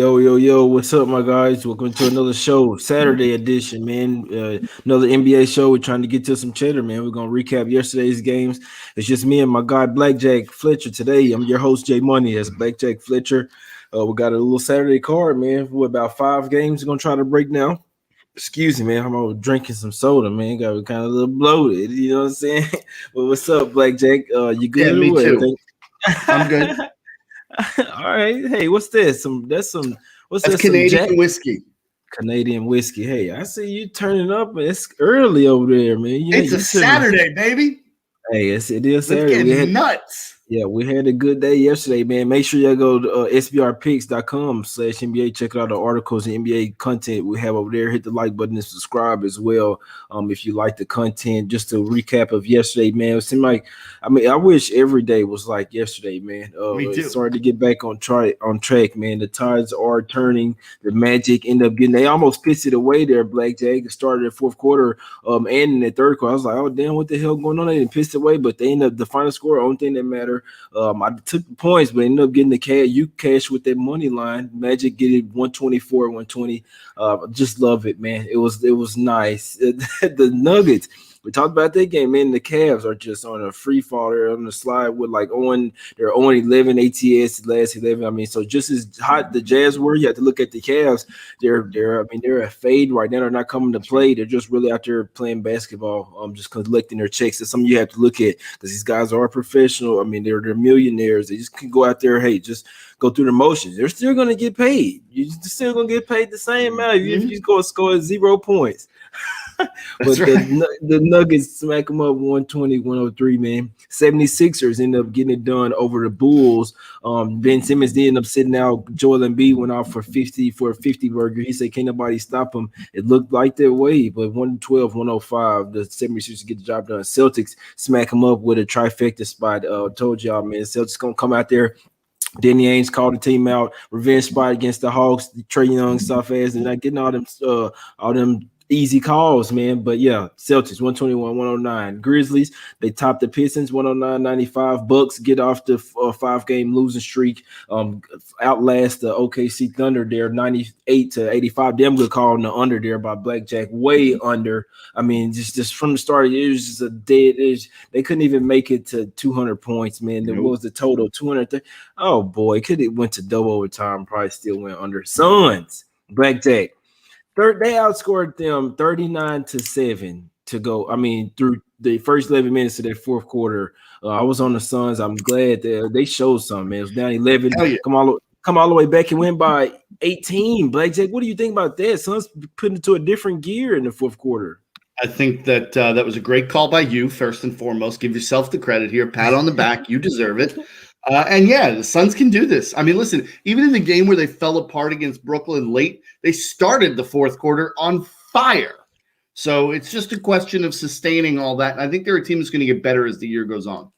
Yo, yo, yo, what's up, my guys? Welcome to another show, Saturday edition, man. Another NBA show. We're trying to get to some cheddar, man. We're going to recap yesterday's games. It's just me and my guy, Blackjack Fletcher, today. I'm your host, Jay Money. That's Blackjack Fletcher. We got a little Saturday card, man. We're about 5 games we're going to try to break now. Excuse me, man. I'm drinking some soda, man. Got kind of a little bloated, you know what I'm saying? Well, what's up, Blackjack? You Yeah, good or me what? too. I'm good. All right. Hey, what's this? What's That's that? Some Jack Canadian whiskey. Canadian whiskey. Hey, I see you turning up. It's early over there, man. Yeah, It's a you turning. Saturday, baby. Hey, it is Let's Saturday. get nuts. We had a good day yesterday, man. Make sure y'all go to sbrpicks.com/NBA. Check out the articles and NBA content we have over there. Hit the like button and subscribe as well. If you like the content, just a recap of yesterday, man. It seemed like, I wish every day was like yesterday, man. Me too. Sorry to get back on track, man. The tides are turning. The Magic end up getting. They almost pissed it away there. Blackjack. It started the fourth quarter, and in the third quarter, I was like, oh damn, what the hell going on? They didn't piss it away, but they ended up the final score. Only thing that mattered. I took the points, but ended up getting the cash. You cash with that money line. Magic get it 124, 120. Just love it, man. It was nice. The Nuggets. We talked about that game, man. The Cavs are just on a free fall. They're on the slide with they're on 11 ATS last 11. I mean, so just as hot the Jazz were, you have to look at the Cavs. They're a fade right now. They're not coming to play. They're just really out there playing basketball, just collecting their checks. That's something you have to look at because these guys are professional. I mean, they're millionaires. They just can go out there, hey, just go through the motions. They're still going to get paid. You're still going to get paid the same amount if you go score 0 points. But right. the Nuggets smack them up 120, 103, man. 76ers end up getting it done over the Bulls. Ben Simmons did end up sitting out. Joel Embiid went out for a 50 burger. He said, can't nobody stop him. It looked like that way, but 112, 105, the 76ers get the job done. Celtics smack him up with a trifecta spot. Told y'all, man, Celtics going to come out there. Danny Ainge called the team out. Revenge spot against the Hawks. Trey Young, soft ass, and not getting all them easy calls, man. But yeah, Celtics 121, 109. Grizzlies, they topped the Pistons 109-95. Bucks get off the 5-game losing streak. Outlast the OKC Thunder there 98-85. Damn good call on the under there by Blackjack, way under. I mean, just from the start, it was just a dead edge. They couldn't even make it to 200 points, man. There was the total 230. Oh boy, could it went to double overtime, probably still went under. Suns, Blackjack. They outscored them 39-7 to go. I mean, through the first 11 minutes of that fourth quarter. I was on the Suns. I'm glad that they showed something, man. It was down 11. Yeah. Come all the way back and went by 18. Blackjack, what do you think about that? Suns put into a different gear in the fourth quarter. I think that that was a great call by you, first and foremost. Give yourself the credit here. Pat on the back. You deserve it. And yeah, the Suns can do this. I mean, listen, even in the game where they fell apart against Brooklyn late, they started the fourth quarter on fire. So it's just a question of sustaining all that. And I think they're a team that's going to get better as the year goes on.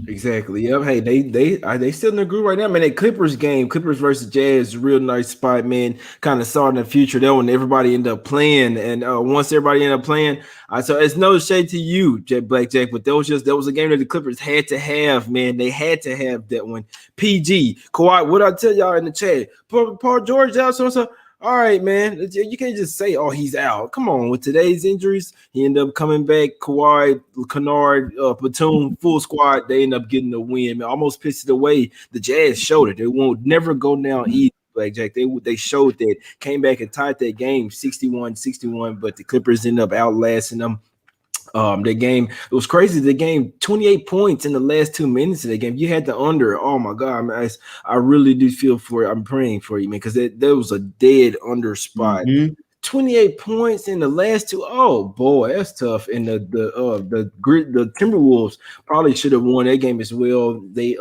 Exactly. Yep. Hey, they still in the group right now, man. That Clippers game, Clippers versus Jazz, real nice spot, man. Kind of saw in the future that when everybody ended up playing, and once everybody ended up playing, so it's no shade to you, Blackjack, but that was a game that the Clippers had to have, man. They had to have that one. PG, Kawhi, what I tell y'all in the chat? Paul George out, so. All right, man. You can't just say, oh, he's out. Come on. With today's injuries, he ended up coming back. Kawhi, Kennard, Platoon, full squad. They end up getting the win. Man, almost pissed it away. The Jazz showed it. They won't never go down easy, Blackjack. They showed that. Came back and tied that game 61-61, but the Clippers ended up outlasting them. The game, it was crazy. The game, 28 points in the last 2 minutes of the game. You had the under. Oh my God, man, I really do feel for it. I'm praying for you, man, because that was a dead under spot. 28 points in the last two. Oh boy, that's tough. And the Timberwolves probably should have won that game as well. They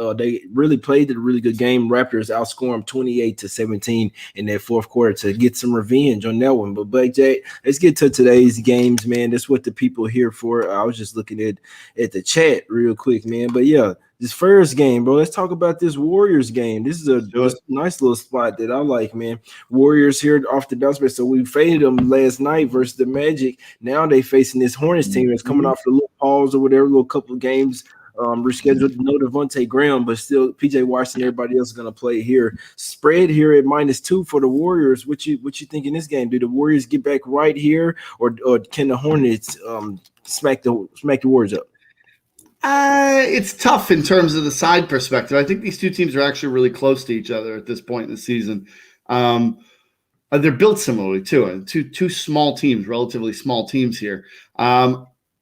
really played a really good game. Raptors outscored them 28-17 in that fourth quarter to get some revenge on that one. But Blackjack, let's get to today's games, man. That's what the people here for. I was just looking at the chat real quick, man. But yeah. This first game, bro. Let's talk about this Warriors game. This is a nice little spot that I like, man. Warriors here off the bounce back. So we faded them last night versus the Magic. Now they facing this Hornets team that's coming off the little pause or whatever, little couple of games Rescheduled no Devontae Graham, but still PJ Washington, everybody else is going to play here. Spread here at -2 for the Warriors. What you think in this game? Do the Warriors get back right here, or can the Hornets smack the Warriors up? It's tough in terms of the side perspective. I think these two teams are actually really close to each other at this point in the season. They're built similarly too. Two small teams, relatively small teams here.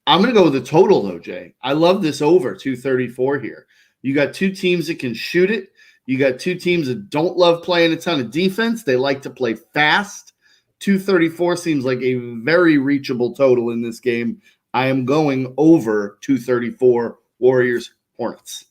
I'm going to go with the total, though, Jay. I love this over 234 here. You got two teams that can shoot it. You got two teams that don't love playing a ton of defense. They like to play fast. 234 seems like a very reachable total in this game. I am going over 234 Warriors Hornets.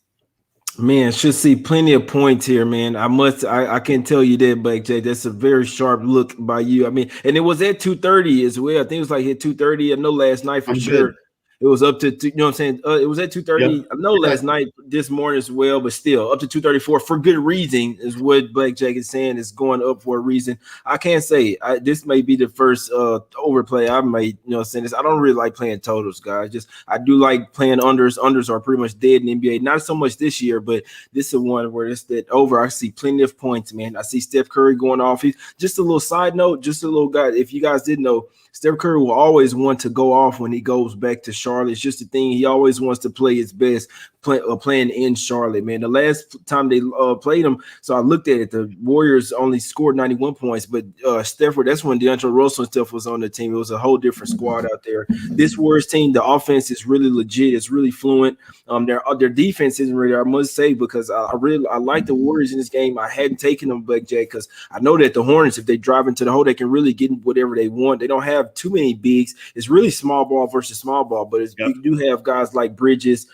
Man, should see plenty of points here, man. I can tell you that, Blackjack. That's a very sharp look by you. I mean, and it was at 2:30 as well. I think it was like at 2:30. I know last night for sure. Good. It was up to, you know what I'm saying? It was at 2:30. Yep. I know last night, this morning as well, but still up to 234 for good reason is what Blackjack is saying. Is going up for a reason. I can't say this may be the first overplay I made. You know what I'm saying? I don't really like playing totals, guys. I do like playing unders. Unders are pretty much dead in the NBA. Not so much this year, but this is one where it's that over. I see plenty of points, man. I see Steph Curry going off. Just a little side note, just a little guy. If you guys didn't know, Steph Curry will always want to go off when he goes back to Charlotte. It's just the thing. He always wants to play his best playing in Charlotte, man. The last time they played him, so I looked at it, the Warriors only scored 91 points, but Steph, that's when DeAndre Russell and stuff was on the team. It was a whole different squad out there. This Warriors team, the offense is really legit. It's really fluent. Their defense isn't really, I must say, because I like the Warriors in this game. I hadn't taken them, Blackjack, because I know that the Hornets, if they drive into the hole, they can really get whatever they want. They don't have too many bigs. It's really small ball versus small ball, but you do have guys like Bridges,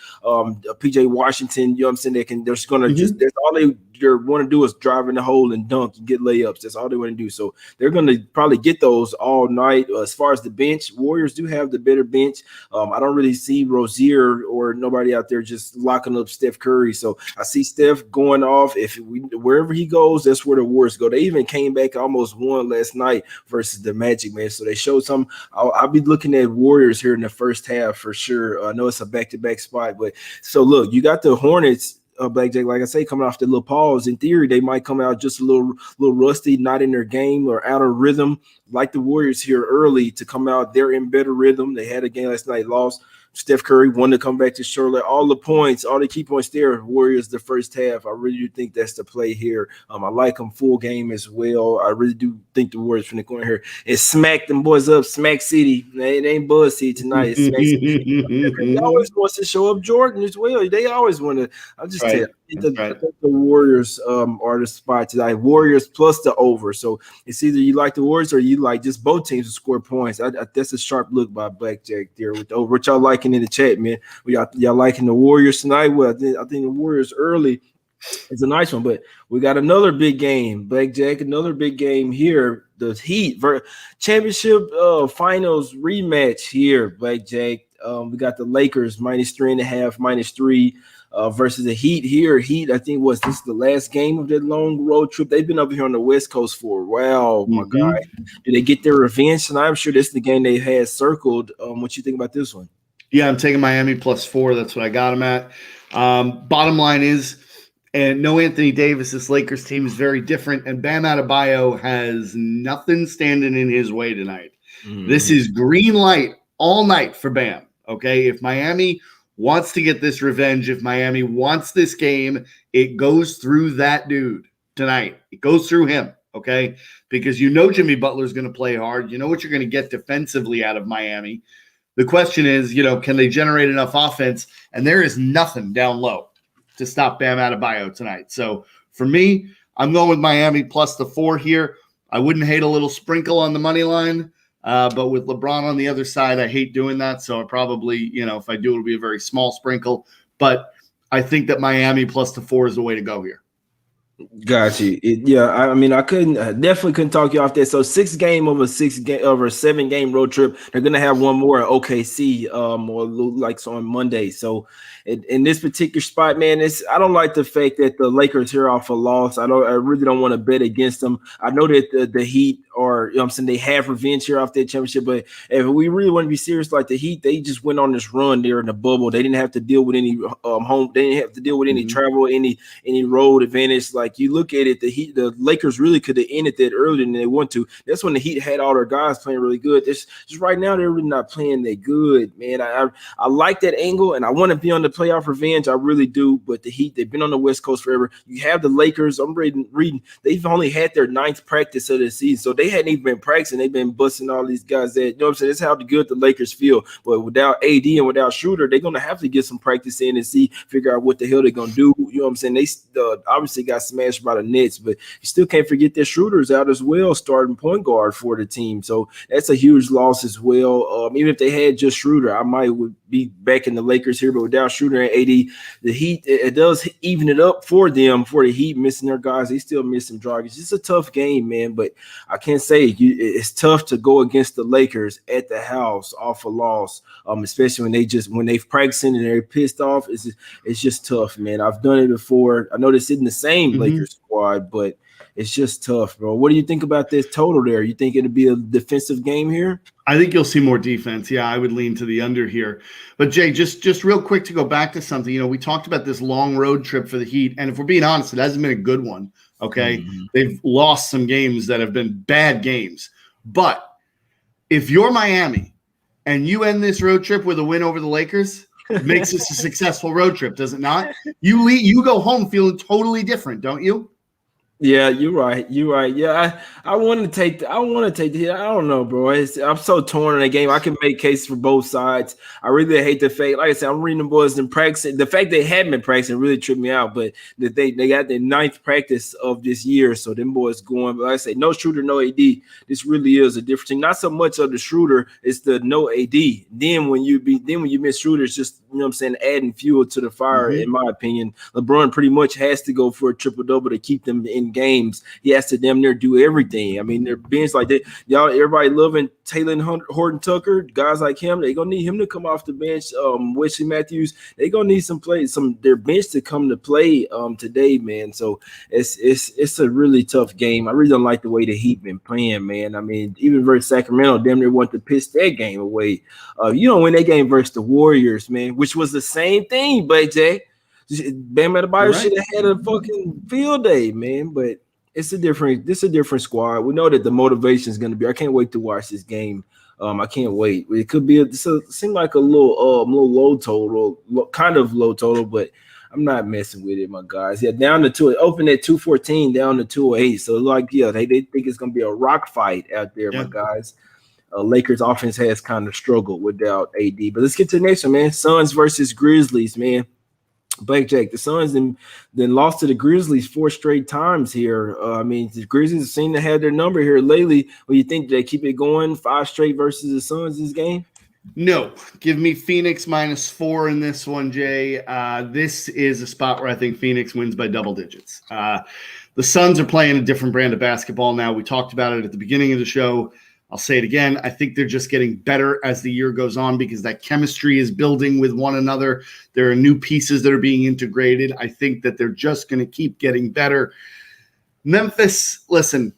PJ Washington, you know what I'm saying? They're just gonna that's all they want to do is drive in the hole and dunk and get layups. That's all they want to do. So they're going to probably get those all night. As far as the bench, Warriors do have the better bench. I don't really see Rozier or nobody out there just locking up Steph Curry. So I see Steph going off. Wherever he goes, that's where the Warriors go. They even came back, almost won last night versus the Magic, man. So they showed some. I'll be looking at Warriors here in the first half for sure. I know it's a back-to-back spot, but so look, you got the Hornets. Blackjack, like I say, coming off the little pause. In theory, they might come out just a little rusty, not in their game or out of rhythm, like the Warriors here early to come out. They're in better rhythm. They had a game last night, lost. Steph Curry wanted to come back to Charlotte. All the points, all the key points there. Warriors the first half. I really do think that's the play here. I like them full game as well. I really do think the Warriors finna go in here and smack them boys up. Smack City. It ain't Buzz City tonight. It's Smack City. He always wants to show up Jordan as well. They always want to. I just tell you. I think the Warriors are the spot tonight. Warriors plus the over. So it's either you like the Warriors or you like just both teams to score points. That's a sharp look by Blackjack there with the over. What y'all liking in the chat, man? Y'all liking the Warriors tonight? Well, I think the Warriors early is a nice one, but we got another big game, Blackjack. Another big game here. The Heat championship finals rematch here, Blackjack. We got the Lakers -3.5, -3. Versus the Heat here. Heat, I think, this the last game of that long road trip. They've been up here on the West Coast for a while, my guy. Do they get their revenge tonight? I'm sure this is the game they had circled. What you think about this one? Yeah, I'm taking Miami +4. That's what I got them at. Bottom line is, and no Anthony Davis, this Lakers team is very different, and Bam Adebayo has nothing standing in his way tonight. This is green light all night for Bam, okay? If Miami wants to get this revenge, if Miami wants this game, it goes through that dude tonight. It goes through him, okay? Because you know Jimmy Butler's going to play hard. You know what you're going to get defensively out of Miami. The question is, can they generate enough offense? And there is nothing down low to stop Bam Adebayo tonight. So for me, I'm going with Miami plus the 4 here. I wouldn't hate a little sprinkle on the money line. But with LeBron on the other side, I hate doing that. So I probably, if I do, it'll be a very small sprinkle. But I think that Miami plus the 4 is the way to go here. Got you. I definitely couldn't talk you off that. So 6 game over 7 game road trip. They're gonna have one more at OKC or like on Monday. So in this particular spot, man, I don't like the fact that the Lakers here off a loss. I really don't want to bet against them. I know that the Heat are are, you know what I'm saying, they have revenge here off that championship. But if we really want to be serious, like the Heat, they just went on this run there in the bubble. They didn't have to deal with any home. They didn't have to deal with any travel, any road advantage. Like you look at it, the Lakers really could have ended that earlier than they want to. That's when the Heat had all their guys playing really good. Just right now, they're really not playing that good, man. I like that angle, and I want to be on the playoff revenge. I really do. But the Heat, they've been on the West Coast forever. You have the Lakers. I'm reading. They've only had their 9th practice of the season, so they hadn't even been practicing. They've been busting all these guys. That, you know what I'm saying? That's how good the Lakers feel. But without AD and without Shooter, they're gonna have to get some practice in and figure out what the hell they're gonna do. You know what I'm saying? They obviously got smashed by the Nets, but you still can't forget that Schroeder's out as well, starting point guard for the team. So that's a huge loss as well. Even if they had just Schroeder, I would be back in the Lakers here, but without Schroeder and AD, the Heat, it does even it up for them. For the Heat missing their guys, they still miss some Dragic. It's a tough game, man, but I can't say it's tough to go against the Lakers at the house off a loss, especially when they've practicing and they're pissed off. It's just tough, man. I've done it before. I know they're sitting the same Lakers squad, but it's just tough, bro. What do you think about this total there? You think it'll be a defensive game here? I think you'll see more defense. Yeah, I would lean to the under here. But Jay, just real quick to go back to something, you know, we talked about this long road trip for the Heat, and if we're being honest, it hasn't been a good one. Okay, they've lost some games that have been bad games. But if you're Miami and you end this road trip with a win over the Lakers, it makes this a successful road trip, does it not? You go home feeling totally different, don't you? Yeah, you're right. Yeah, I want to take the hit. I don't know, bro. I'm so torn in the game. I can make cases for both sides. I really hate the fact. Like I said, I'm reading the boys in practicing. The fact they hadn't been practicing really tripped me out. But that they got their 9th practice of this year, so them boys going. But like I say, no Shooter, no AD. This really is a different thing. Not so much of the Shooter, it's the no AD. Then when you miss Shooter, it's just, you know what I'm saying, adding fuel to the fire. In my opinion, LeBron pretty much has to go for a triple double to keep them in games. He has to damn near do everything. I mean, they're bench like that. Y'all, everybody loving Taylor Horton Tucker, guys like him. They gonna need him to come off the bench. Wesley Matthews, they gonna need their bench to come to play today, man. So it's a really tough game. I really don't like the way the Heat been playing, man. I mean, even versus Sacramento, damn near want to piss that game away. You don't win that game versus the Warriors, man, which was the same thing, but Jay. Bam Adebayo should have had a fucking field day, man. But it's a different squad. We know that the motivation is going to be. I can't wait to watch this game. I can't wait. It could be seem like a little low total, kind of low total, but I'm not messing with it, my guys. Yeah, down to 2. Open at 214, down to 208. So like, yeah, they think it's going to be a rock fight out there, my guys. Lakers offense has kind of struggled without AD. But let's get to the next one, man. Suns versus Grizzlies, man. Blackjack, the Suns then lost to the Grizzlies 4 straight times here. I mean, the Grizzlies seem to have their number here lately. What you think? Do they keep it going 5 straight versus the Suns this game? No. Give me Phoenix -4 in this one, Jay. This is a spot where I think Phoenix wins by double digits. The Suns are playing a different brand of basketball now. We talked about it at the beginning of the show. I'll say it again. I think they're just getting better as the year goes on because that chemistry is building with one another. There are new pieces that are being integrated. I think that they're just going to keep getting better. Memphis, listen,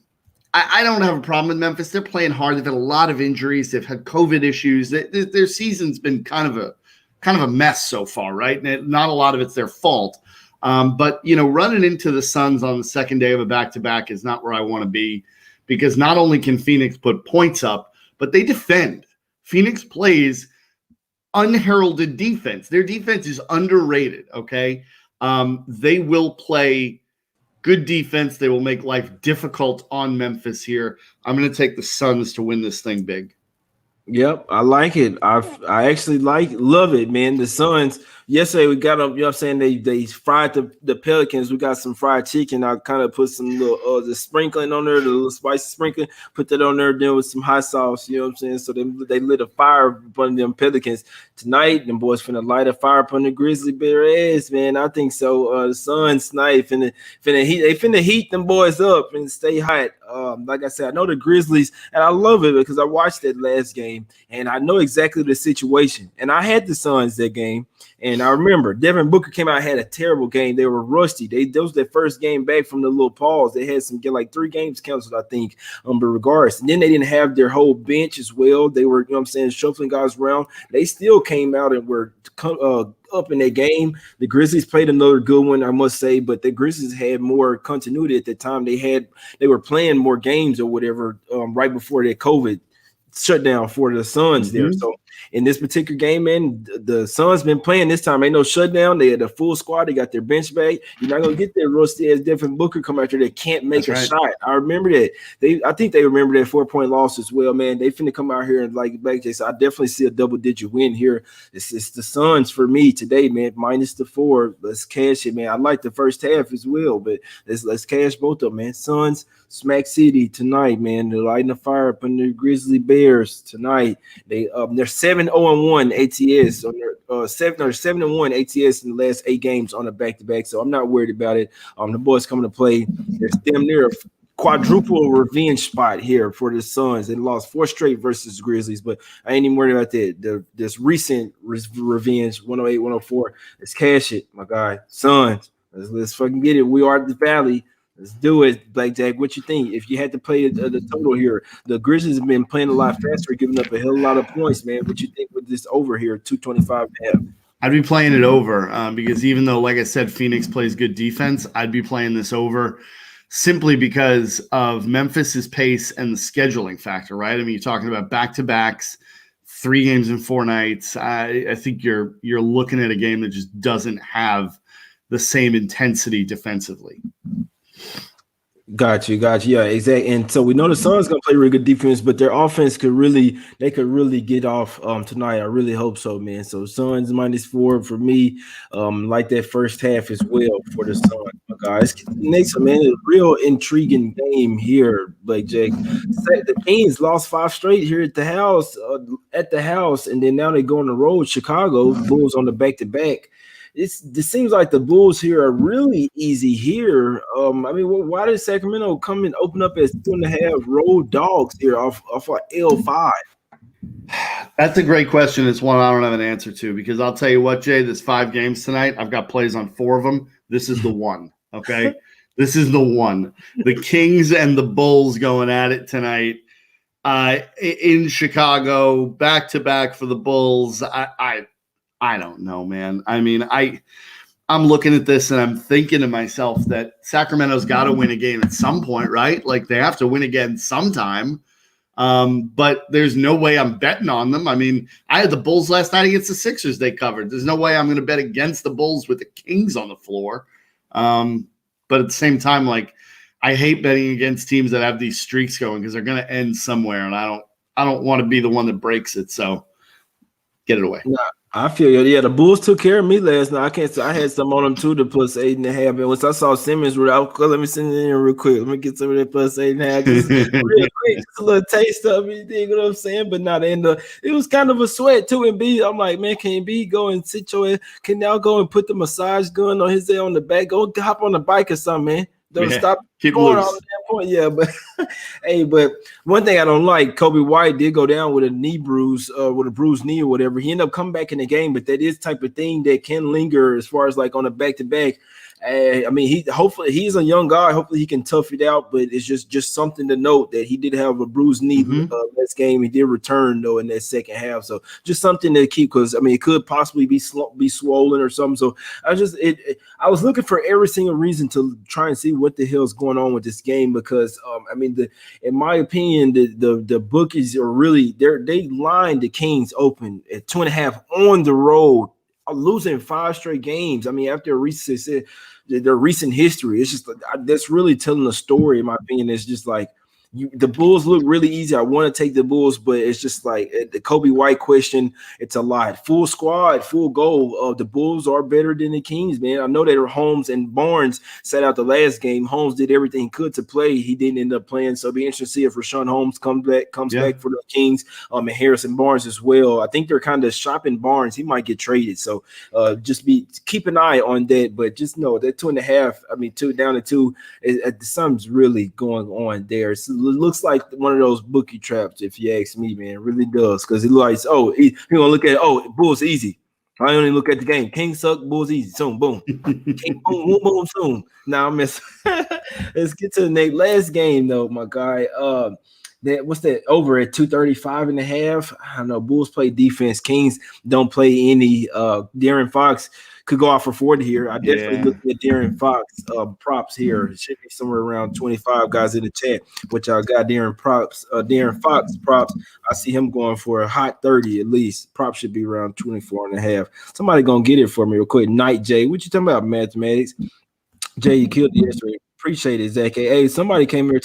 I don't have a problem with Memphis. They're playing hard. They've had a lot of injuries. They've had COVID issues. Their season's been kind of a mess so far, right? And not a lot of it's their fault. But, you know, running into the Suns on the second day of a back-to-back is not where I want to be. Because not only can Phoenix put points up, but they defend. Phoenix plays unheralded defense. Their defense is underrated, okay? They will play good defense. They will make life difficult on Memphis here. I'm going to take the Suns to win this thing big. Yep, I like it. I actually love it, man. The Suns. Yesterday we got them, you know what I'm saying? They fried the Pelicans. We got some fried chicken. I kind of put some little the sprinkling on there, the little spicy sprinkling, put that on there, then with some hot sauce, you know what I'm saying? So they lit a fire upon them Pelicans. Tonight, them boys finna light a fire upon the Grizzly Bear ass, man. I think so. The Suns tonight finna heat them boys up and stay hot. Like I said, I know the Grizzlies, and I love it because I watched that last game and I know exactly the situation. And I had the Suns that game. And man. I remember Devin Booker came out, had a terrible game. They were rusty. That was their first game back from the little pause. They had some like 3 games canceled, I think. But regardless, and then they didn't have their whole bench as well. They were, shuffling guys around. They still came out and were up in that game. The Grizzlies played another good one, I must say, but the Grizzlies had more continuity at the time. They were playing more games or whatever right before that COVID shutdown for the Suns there. So in this particular game, man, the Suns been playing this time. Ain't no shutdown. They had a full squad. They got their bench back. You're not gonna get that rusty as Devin Booker come out there that can't make shot. I remember that. I think they remember that 4-point loss as well, man. They finna come out here and like Blackjack. So I definitely see a double-digit win here. It's the Suns for me today, man. Minus the 4. Let's cash it, man. I like the first half as well, but let's cash both of them, man. Suns, Smack City tonight, man. They're lighting the fire up in the Grizzly Bears tonight. They're 7-0-1 ATS on their 7-1 ATS in the last 8 games on a back-to-back. So I'm not worried about it. The boys coming to play. There's damn near a quadruple revenge spot here for the Suns. They lost 4 straight versus Grizzlies, but I ain't even worried about that. This recent revenge, 108-104. Let's cash it, my guy. Suns, let's fucking get it. We are the Valley. Let's do it, Blackjack. What you think? If you had to play the total here, the Grizzlies have been playing a lot faster, giving up a hell of a lot of points, man. What you think with this over here, 225.5? I'd be playing it over because even though, like I said, Phoenix plays good defense, I'd be playing this over simply because of Memphis's pace and the scheduling factor, right? I mean, you're talking about back-to-backs, 3 games in 4 nights. I think you're looking at a game that just doesn't have the same intensity defensively. Got you. Yeah, exactly. And so we know the Suns gonna play really good defense, but their offense could really get off tonight. I really hope so, man. So Suns minus 4 for me. Like that first half as well for the Suns. My guys, next man, a real intriguing game here, Blackjack. The Kings lost 5 straight here at the house, and then now they go on the road. Chicago Bulls on the back-to-back. This seems like the Bulls here are really easy here. I mean, why did Sacramento come and open up as 2.5 road dogs here off L5? That's a great question. It's one I don't have an answer to because I'll tell you what, Jay, there's 5 games tonight. I've got plays on 4 of them. This is the one, okay? This is the one. The Kings and the Bulls going at it tonight in Chicago, back-to-back for the Bulls. I don't know, man. I mean, I'm looking at this and I'm thinking to myself that Sacramento's got to win a game at some point, right? Like they have to win again sometime. But there's no way I'm betting on them. I mean, I had the Bulls last night against the Sixers. They covered. There's no way I'm going to bet against the Bulls with the Kings on the floor. But at the same time, like I hate betting against teams that have these streaks going because they're going to end somewhere, and I don't want to be the one that breaks it. So get it away. Nah, I feel you. Yeah, the Bulls took care of me last night. I can't say I had some on them too, the +8.5. And once I saw Simmons, let me send it in real quick. Let me get some of that +8.5. Just real quick, just a little taste of it. You know what I'm saying? But not in the. It was kind of a sweat too. And B, I'm like, man, can B go and sit your? Can now go and put the massage gun on his head on the back? Go hop on the bike or something, man. Don't stop keep going loose. on that point. Yeah, but hey, but one thing I don't like, Kobe White did go down with a knee bruise, with a bruised knee or whatever. He ended up coming back in the game, but that is type of thing that can linger as far as like on a back-to-back. I mean, hopefully he's a young guy. Hopefully he can tough it out, but it's just something to note that he did have a bruised knee last game. He did return though in that second half, so just something to keep because I mean it could possibly be swollen or something. So I was looking for every single reason to try and see what the hell's going on with this game because I mean in my opinion the bookies are really they lined the Kings open at 2.5 on the road. Losing 5 straight games. I mean, after their recent history, it's just that's really telling a story. In my opinion, it's just like the Bulls look really easy. I want to take the Bulls, but it's just like the Kobe White question. It's a lot. Full squad, full goal. The Bulls are better than the Kings, man. I know that Holmes and Barnes sat out the last game. Holmes did everything he could to play. He didn't end up playing, so it'll be interesting to see if Rashawn Holmes comes back for the Kings. And Harrison Barnes as well. I think they're kind of shopping Barnes. He might get traded, so keep an eye on that. But just know that 2.5. I mean, 2 down to 2. Something's really going on there. It looks like one of those bookie traps, if you ask me, man. It really does. Because it looks like, you're going to look at Bulls easy. I only look at the game. Kings suck, Bulls easy. Soon, boom. King, boom, boom, boom, soon. Now I'm missing. Let's get to the last game, though, my guy. What's that over at 235 and a half? I don't know. Bulls play defense. Kings don't play any. De'Aaron Fox could go out for 40 here. I definitely look at De'Aaron Fox props here. It should be somewhere around 25 guys in the chat, which I got De'Aaron Fox props. I see him going for a hot 30 at least. Props should be around 24 and a half. Somebody gonna get it for me real quick. Night Jay, what you talking about, mathematics? Jay, you killed it yesterday. Appreciate it, Zach. Hey, somebody came here.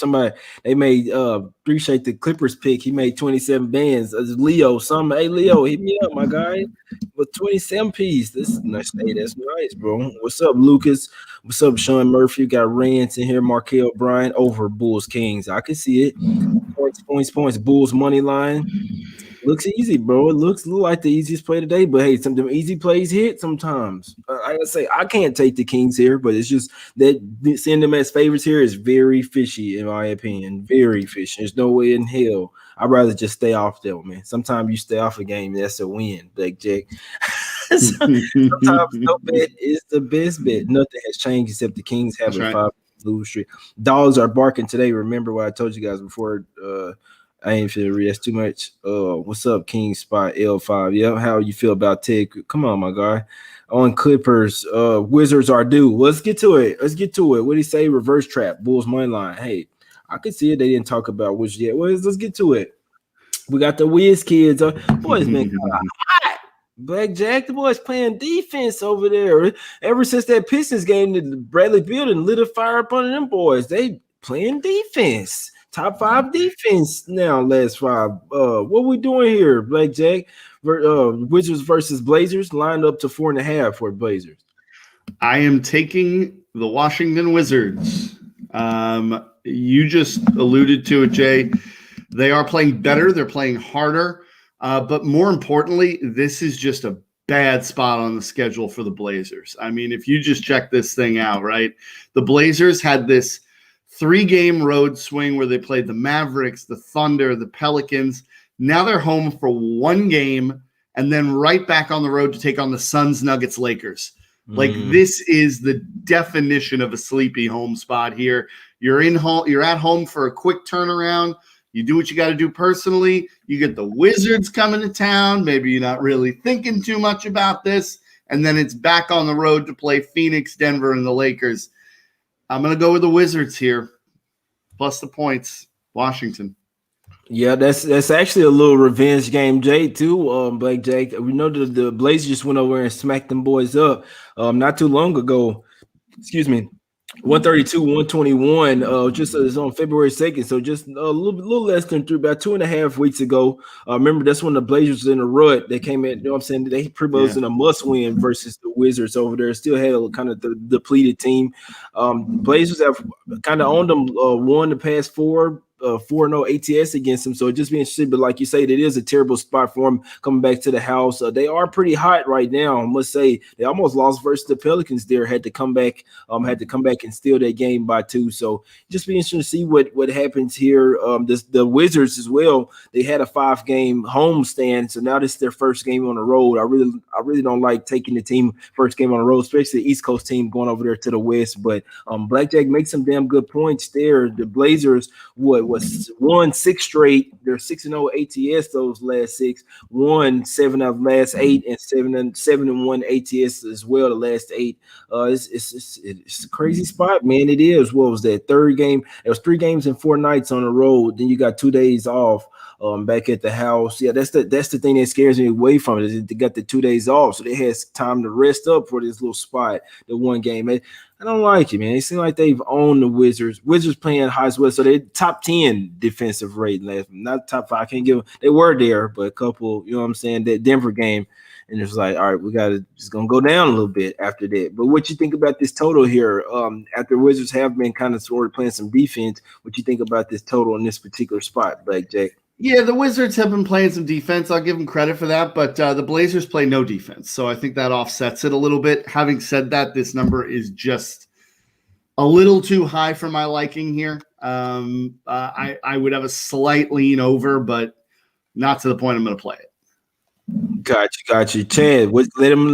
They made appreciate the Clippers pick. He made 27 bands. Leo, hey Leo, hit me up, my guy. With 27 piece. This is nice. Hey, that's nice, bro. What's up, Lucas? What's up, Sean Murphy? Got Rance in here. Markel Bryant over Bulls Kings. I can see it. Points. Bulls money line. Looks easy, bro. It looks like the easiest play today, but hey, some of them easy plays hit sometimes. I gotta say, I can't take the Kings here, but it's just that seeing them as favorites here is very fishy, in my opinion. Very fishy. There's no way in hell. I'd rather just stay off them, man. Sometimes you stay off a game, that's a win, Blackjack. Sometimes no bet is the best bet. Nothing has changed except the Kings have a 5 lose streak. Dogs are barking today. Remember what I told you guys before. I ain't feel read that's too much. What's up, King Spot L5? Yeah, how you feel about Ted? Come on, my guy. On Clippers, Wizards are due. Let's get to it. What did he say? Reverse trap, Bulls money line. Hey, I could see it. They didn't talk about Wizards yet. Well, let's get to it. We got the Wiz kids. Boys been hot. Blackjack, the boys playing defense over there. Ever since that Pistons game, the Bradley Building lit a fire up on them boys. They playing defense. Top 5 defense now, last 5. What we doing here, Blackjack? Wizards versus Blazers, lined up to 4.5 for Blazers. I am taking the Washington Wizards. You just alluded to it, Jay. They are playing better. They're playing harder. But more importantly, this is just a bad spot on the schedule for the Blazers. I mean, if you just check this thing out, right? The Blazers had this 3-game road swing where they played the Mavericks, the Thunder, the Pelicans. Now they're home for 1 game and then right back on the road to take on the Suns, Nuggets, Lakers. Like this is the definition of a sleepy home spot here. You're at home for a quick turnaround. You do what you got to do personally. You get the Wizards coming to town. Maybe you're not really thinking too much about this. And then it's back on the road to play Phoenix, Denver, and the Lakers. I'm going to go with the Wizards here, plus the points, Washington. Yeah, that's actually a little revenge game, Jay, too, Blackjack. We know that the Blazers just went over and smacked them boys up not too long ago. Excuse me. 132-121, just is on February 2nd, so just a little less than about 2.5 weeks ago. Remember, that's when the Blazers was in a rut. They came in, you know what I'm saying? They pretty much in a must-win versus the Wizards over there. Still had a kind of the depleted team. Blazers have kind of owned them, won the past 4-0 ATS against them, so it just be interesting. But like you say, it is a terrible spot for them coming back to the house. They are pretty hot right now. I must say they almost lost versus the Pelicans. There had to come back and steal that game by 2. So just be interesting to see what happens here. The Wizards as well. They had a 5-game home stand, so now this is their first game on the road. I really don't like taking the team first game on the road, especially the East Coast team going over there to the West. But Blackjack makes some damn good points there. The Blazers won 6 straight. They're 6-0 ATS those last 6. Won 7 of the last 8 and 7-1 ATS as well the last 8. It's a crazy spot, man. It is. What was that 3rd game? It was 3 games and 4 nights on the road. Then you got 2 days off. Back at the house. Yeah, that's the thing that scares me away from it. They got the 2 days off, so they had time to rest up for this little spot, the 1 game. I don't like it, man. It seems like they've owned the Wizards. Wizards playing high as well, so they're top 10 defensive rating last, not top 5. I can't give them. They were there, but a couple, you know what I'm saying, that Denver game, and it's like, all right, we got to just gonna go down a little bit after that. But what you think about this total here? After Wizards have been kind of sort of playing some defense, what you think about this total in this particular spot, Blackjack? Yeah, the Wizards have been playing some defense. I'll give them credit for that, but the Blazers play no defense, so I think that offsets it a little bit. Having said that, this number is just a little too high for my liking here. I would have a slight lean over, but not to the point I'm going to play it. Got you, Chad. Let them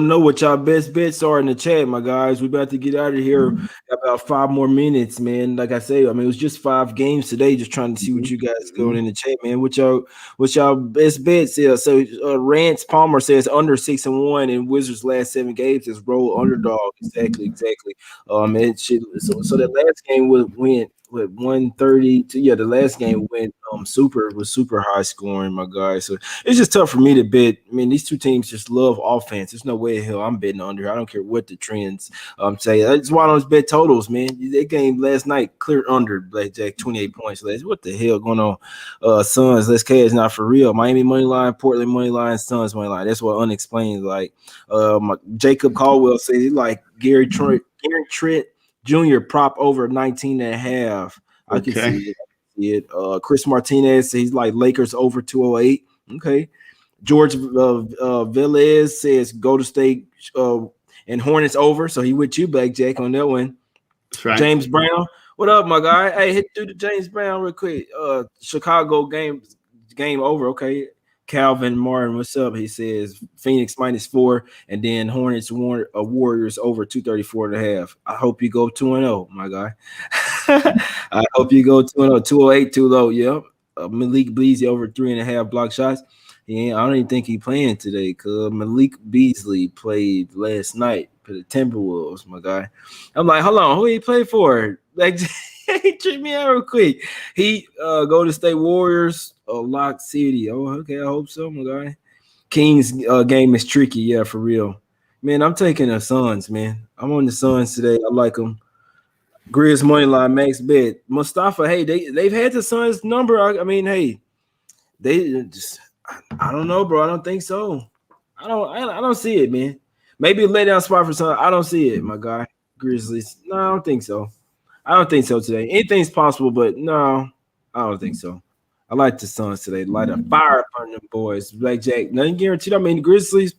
know what y'all best bets are in the chat, my guys. We about to get out of here. About 5 more minutes, man. Like I say, I mean, it was just 5 games today. Just trying to see what you guys going in the chat, man. What y'all best bets is? So, Rance Palmer says under 6-1 in Wizards' last 7 games is roll underdog. Exactly. It should. So that last game went with 132. Yeah, the last game went super high scoring, my guys. So it's just tough for me to bet. I mean, these two teams just love offense. There's no way in hell I'm betting under. I don't care what the trends say. That's why I don't bet totals, man. That game last night clear under Blackjack 28 points. What the hell going on? Suns, let's cash not for real. Miami money line, Portland money line, Suns money line. That's what unexplained. Like Jacob Caldwell says he like Gary Trent Jr. prop over 19.5. I can see it. Chris Martinez says he's like Lakers over 208. Okay. George Velez says Golden State and Hornets over. So he with you, Blackjack, on that one. That's right. James Brown. What up, my guy? Hey, hit through the James Brown real quick. Chicago game over. Okay. Calvin Martin, what's up? He says Phoenix -4, and then Hornets Warriors over 234.5. I hope you go 2-0, my guy. I hope you go 2-0. 208 too low. Yep. Malik Beasley over 3.5 block shots. Yeah, I don't even think he playing today because Malik Beasley played last night for the Timberwolves, my guy. I'm like, hold on, who he play for? Like, he treat me out real quick. He go to State Warriors, Lock City. Oh, okay, I hope so, my guy. Kings game is tricky, yeah, for real. Man, I'm taking the Suns, man. I'm on the Suns today. I like them. Grizz money line, max bet. Mustafa, hey, they've had the Suns number. I mean, hey, they just I don't know, bro. I don't think so. I don't see it, man. Maybe a lay down spot for Suns. I don't see it, my guy. Grizzlies. No, I don't think so. I don't think so today. Anything's possible, but no, I don't think so. I like the Suns today. Light a fire upon them boys. Blackjack, nothing guaranteed. I mean, the Grizzlies,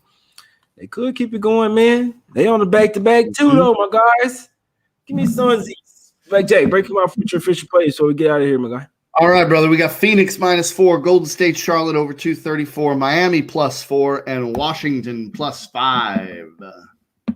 they could keep it going, man. They on the back-to-back too, though, my guys. Give me Suns. Blackjack, break them out for your official plays so we get out of here, my guy. All right, brother. We got Phoenix -4, Golden State, Charlotte over 234, Miami +4, and Washington +5.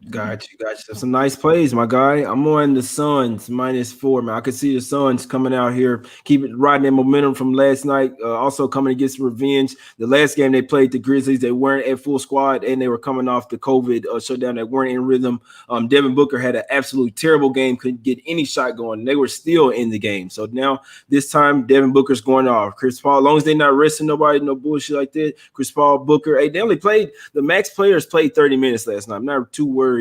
Got you. Some nice plays, my guy. I'm on the Suns -4, man. I could see the Suns coming out here, keep it riding that momentum from last night. Also coming to get some revenge. The last game they played the Grizzlies, they weren't at full squad, and they were coming off the COVID shutdown. They weren't in rhythm. Devin Booker had an absolute terrible game, couldn't get any shot going. They were still in the game. So now this time, Devin Booker's going off. Chris Paul, as long as they're not resting nobody, no bullshit like that. Chris Paul, Booker, hey, they only played the max players played 30 minutes last night. I'm not too worried.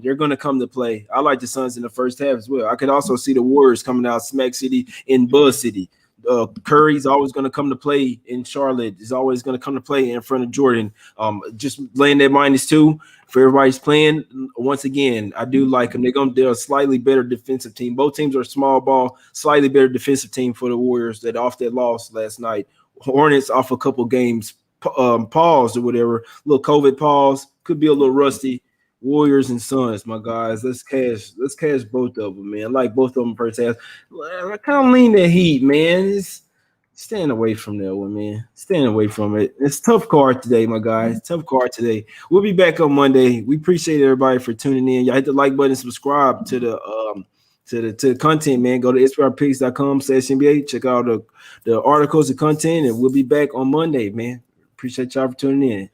They're going to come to play. I like the Suns in the first half as well. I could also see the Warriors coming out Smack City in Buzz City. Curry's always going to come to play in Charlotte. He's always going to come to play in front of Jordan. Just laying that -2 for everybody's playing. Once again, I do like them. They're a slightly better defensive team. Both teams are small ball, slightly better defensive team for the Warriors that off that loss last night. Hornets off a couple games paused or whatever. Little COVID pause. Could be a little rusty. Warriors and Suns, my guys. Let's cash both of them, man. I like both of them first half. I kind of lean the Heat, man. It's staying away from that one, man. Staying away from it. It's tough card today, my guys. Tough card today. We'll be back on Monday. We appreciate everybody for tuning in. Y'all hit the like button, subscribe to the content, man. Go to SPRPicks.com/NBA. Check out the articles, the content, and we'll be back on Monday, man. Appreciate y'all for tuning in.